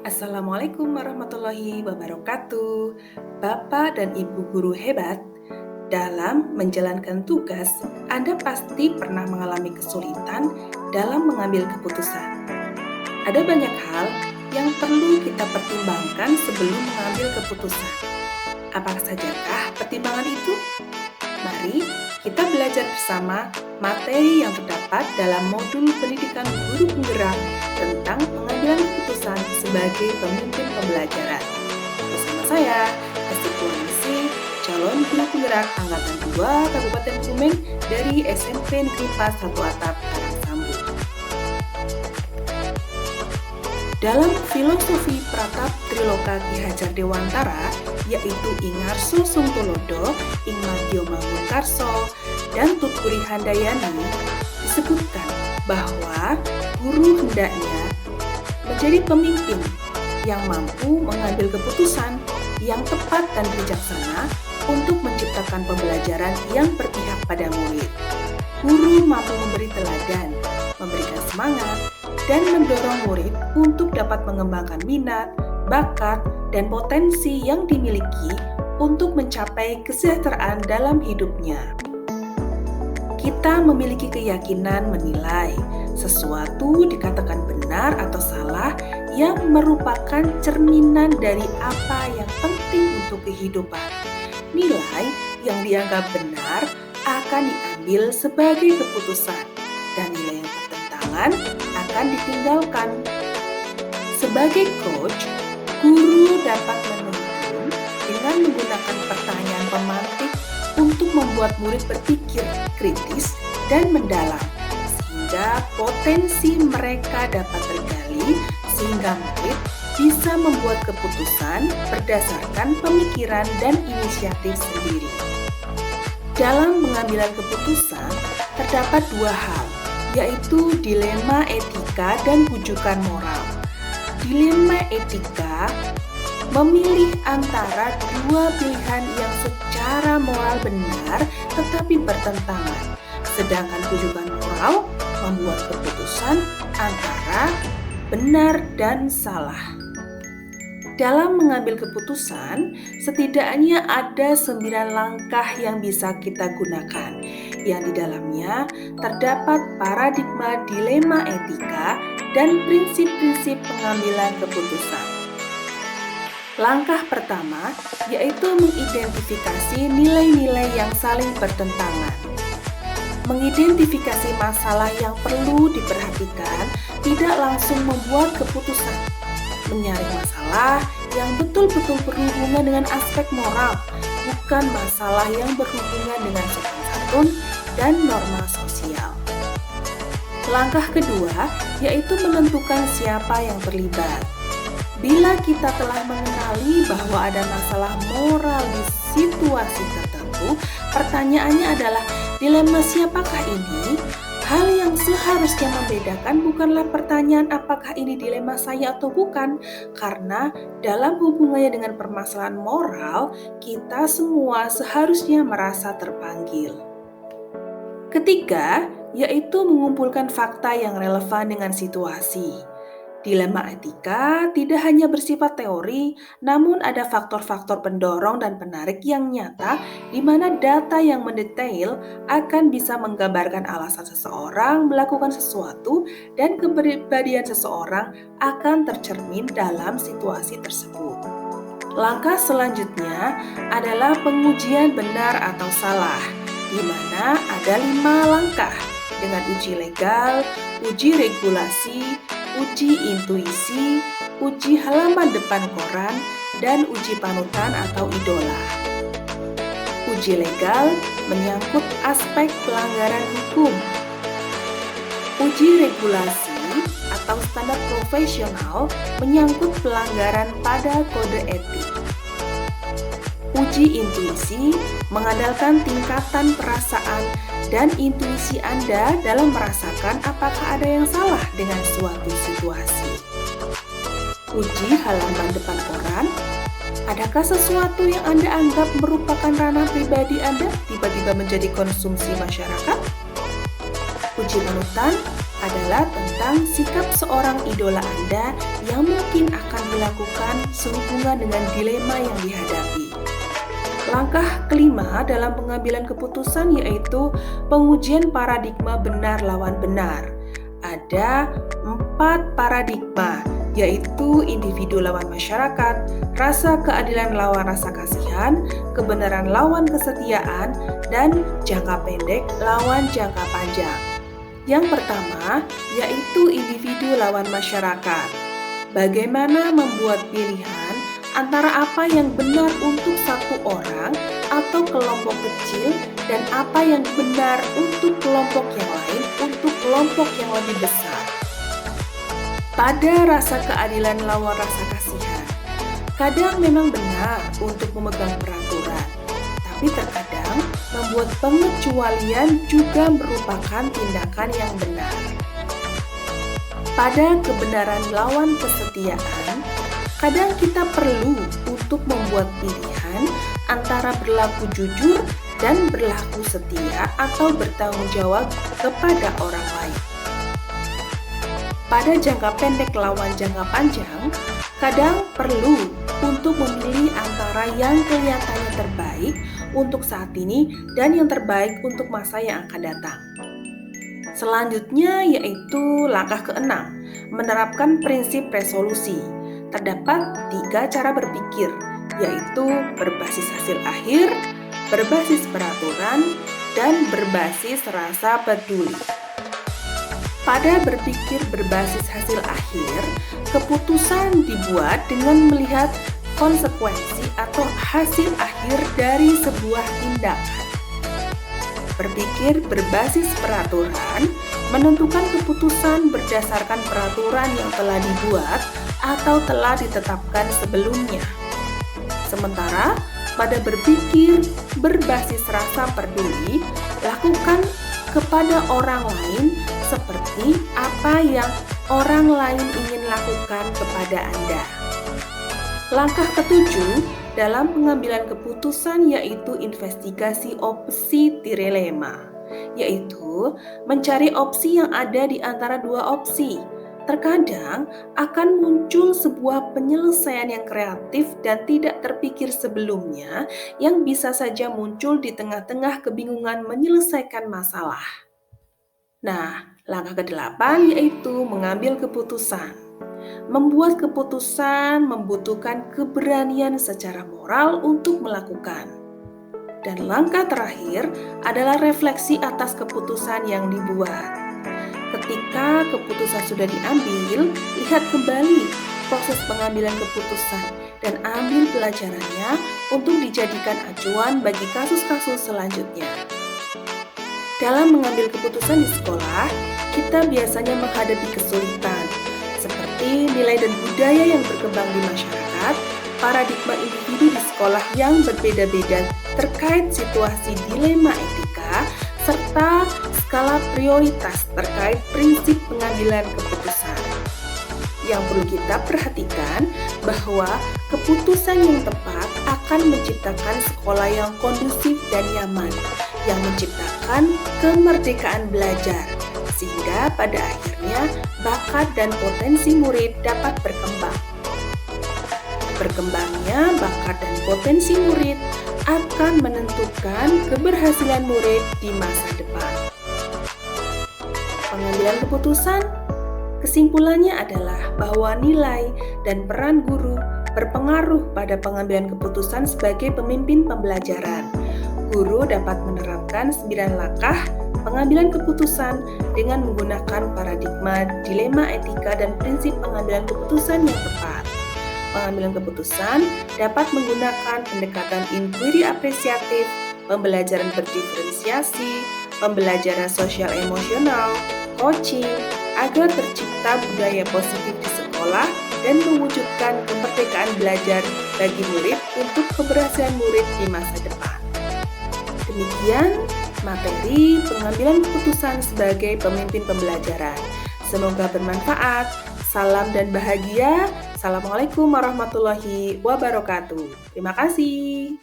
Assalamualaikum warahmatullahi wabarakatuh. Bapak dan Ibu guru hebat, dalam menjalankan tugas, Anda pasti pernah mengalami kesulitan dalam mengambil keputusan. Ada banyak hal yang perlu kita pertimbangkan sebelum mengambil keputusan. Apa sajakah pertimbangan itu? Mari kita belajar bersama materi yang terdapat dalam modul pendidikan guru penggerak tentang pengambilan keputusan sebagai pemimpin pembelajaran. Bersama saya, Esti Purwisi, calon guru penggerak Angkatan 2 Kabupaten Kebumen dari SMP Negeri 4 1 Atap, Karangsambu. Dalam filosofi Pratap Triloka Ki Hajar Dewantara, yaitu Ingarso Sungtulodo, Ingmadyo Mangunkarso, dan Tutpuri Handayani, disebutkan bahwa guru hendaknya menjadi pemimpin yang mampu mengambil keputusan yang tepat dan bijaksana untuk menciptakan pembelajaran yang berpihak pada murid. Guru mampu memberi teladan, memberikan semangat, dan mendorong murid untuk dapat mengembangkan minat, bakat, dan potensi yang dimiliki untuk mencapai kesejahteraan dalam hidupnya. Kita memiliki keyakinan menilai sesuatu dikatakan benar atau salah yang merupakan cerminan dari apa yang penting untuk kehidupan. Nilai yang dianggap benar akan diambil sebagai keputusan, dan nilai yang bertentangan akan ditinggalkan. Sebagai coach, guru dapat menuntun dengan menggunakan pertanyaan pemantik untuk membuat murid berpikir kritis dan mendalam, sehingga potensi mereka dapat tergali, sehingga murid bisa membuat keputusan berdasarkan pemikiran dan inisiatif sendiri. Dalam pengambilan keputusan, terdapat dua hal, yaitu dilema etika dan bujukan moral. Dilema etika memilih antara dua pilihan yang secara moral benar tetapi bertentangan, sedangkan bujukan moral membuat keputusan antara benar dan salah. Dalam mengambil keputusan, setidaknya ada 9 langkah yang bisa kita gunakan, yang di dalamnya terdapat paradigma dilema etika dan prinsip-prinsip pengambilan keputusan. Langkah pertama yaitu mengidentifikasi nilai-nilai yang saling bertentangan. Mengidentifikasi masalah yang perlu diperhatikan tidak langsung membuat keputusan. Menyaring masalah yang betul-betul berhubungan dengan aspek moral, bukan masalah yang berhubungan dengan sopan santun dan norma sosial. Langkah kedua yaitu menentukan siapa yang terlibat. Bila kita telah mengenali bahwa ada masalah moral di situasi tertentu, pertanyaannya adalah dilema siapakah ini? Hal yang seharusnya membedakan bukanlah pertanyaan apakah ini dilema saya atau bukan, karena dalam hubungannya dengan permasalahan moral, kita semua seharusnya merasa terpanggil. Ketiga, yaitu mengumpulkan fakta yang relevan dengan situasi. Dilema etika tidak hanya bersifat teori, namun ada faktor-faktor pendorong dan penarik yang nyata di mana data yang mendetail akan bisa menggambarkan alasan seseorang melakukan sesuatu dan kepribadian seseorang akan tercermin dalam situasi tersebut. Langkah selanjutnya adalah pengujian benar atau salah, di mana ada 5 langkah dengan uji legal, uji regulasi, uji intuisi, uji halaman depan koran, dan uji panutan atau idola. Uji legal menyangkut aspek pelanggaran hukum. Uji regulasi atau standar profesional menyangkut pelanggaran pada kode etik. Uji intuisi mengandalkan tingkatan perasaan dan intuisi Anda dalam merasakan apakah ada yang salah dengan suatu situasi. Uji halaman depan koran, adakah sesuatu yang Anda anggap merupakan ranah pribadi Anda tiba-tiba menjadi konsumsi masyarakat? Uji panutan, adalah tentang sikap seorang idola Anda yang mungkin akan dilakukan sehubungan dengan dilema yang dihadapi. Langkah kelima dalam pengambilan keputusan yaitu pengujian paradigma benar lawan benar. Ada 4 paradigma, yaitu individu lawan masyarakat, rasa keadilan lawan rasa kasihan, kebenaran lawan kesetiaan, dan jangka pendek lawan jangka panjang. Yang pertama, yaitu individu lawan masyarakat. Bagaimana membuat pilihan antara apa yang benar untuk satu orang atau kelompok kecil dan apa yang benar untuk kelompok yang lain untuk kelompok yang lebih besar. Pada rasa keadilan lawan rasa kasihan, kadang memang benar untuk memegang peraturan, tapi terkadang membuat pengecualian juga merupakan tindakan yang benar. Pada kebenaran lawan kesetiaan, kadang kita perlu untuk membuat pilihan antara berlaku jujur dan berlaku setia atau bertanggung jawab kepada orang lain. Pada jangka pendek lawan jangka panjang, kadang perlu untuk memilih antara yang kelihatannya terbaik untuk saat ini dan yang terbaik untuk masa yang akan datang. Selanjutnya yaitu langkah keenam, menerapkan prinsip resolusi. Terdapat 3 cara berpikir, yaitu berbasis hasil akhir, berbasis peraturan, dan berbasis rasa peduli. Pada berpikir berbasis hasil akhir, keputusan dibuat dengan melihat konsekuensi atau hasil akhir dari sebuah tindakan. Berpikir berbasis peraturan menentukan keputusan berdasarkan peraturan yang telah dibuat atau telah ditetapkan sebelumnya. Sementara pada berpikir berbasis rasa peduli, lakukan kepada orang lain seperti apa yang orang lain ingin lakukan kepada Anda. Langkah ketujuh dalam pengambilan keputusan yaitu investigasi opsi trilema, yaitu mencari opsi yang ada di antara 2 opsi. Terkadang akan muncul sebuah penyelesaian yang kreatif dan tidak terpikir sebelumnya yang bisa saja muncul di tengah-tengah kebingungan menyelesaikan masalah. Nah, langkah ke-8 yaitu mengambil keputusan. Membuat keputusan membutuhkan keberanian secara moral untuk melakukan. Dan langkah terakhir adalah refleksi atas keputusan yang dibuat. Ketika keputusan sudah diambil, lihat kembali proses pengambilan keputusan dan ambil pelajarannya untuk dijadikan acuan bagi kasus-kasus selanjutnya. Dalam mengambil keputusan di sekolah, kita biasanya menghadapi kesulitan, seperti nilai dan budaya yang berkembang di masyarakat, paradigma individu di sekolah yang berbeda-beda terkait situasi dilema etika, serta skala prioritas terkait prinsip pengambilan keputusan. Yang perlu kita perhatikan bahwa keputusan yang tepat akan menciptakan sekolah yang kondusif dan nyaman, yang menciptakan kemerdekaan belajar, sehingga pada akhirnya bakat dan potensi murid dapat berkembang. Berkembangnya bakat dan potensi murid akan menentukan keberhasilan murid di masa depan. Pengambilan keputusan, kesimpulannya adalah bahwa nilai dan peran guru berpengaruh pada pengambilan keputusan sebagai pemimpin pembelajaran. Guru dapat menerapkan 9 langkah pengambilan keputusan dengan menggunakan paradigma dilema etika dan prinsip pengambilan keputusan yang tepat. Pengambilan keputusan dapat menggunakan pendekatan inquiry apresiatif, pembelajaran berdiferensiasi, pembelajaran sosial emosional, coaching, agar tercipta budaya positif di sekolah dan mewujudkan kemerdekaan belajar bagi murid untuk keberhasilan murid di masa depan. Demikian materi pengambilan keputusan sebagai pemimpin pembelajaran. Semoga bermanfaat. Salam dan bahagia. Assalamualaikum warahmatullahi wabarakatuh. Terima kasih.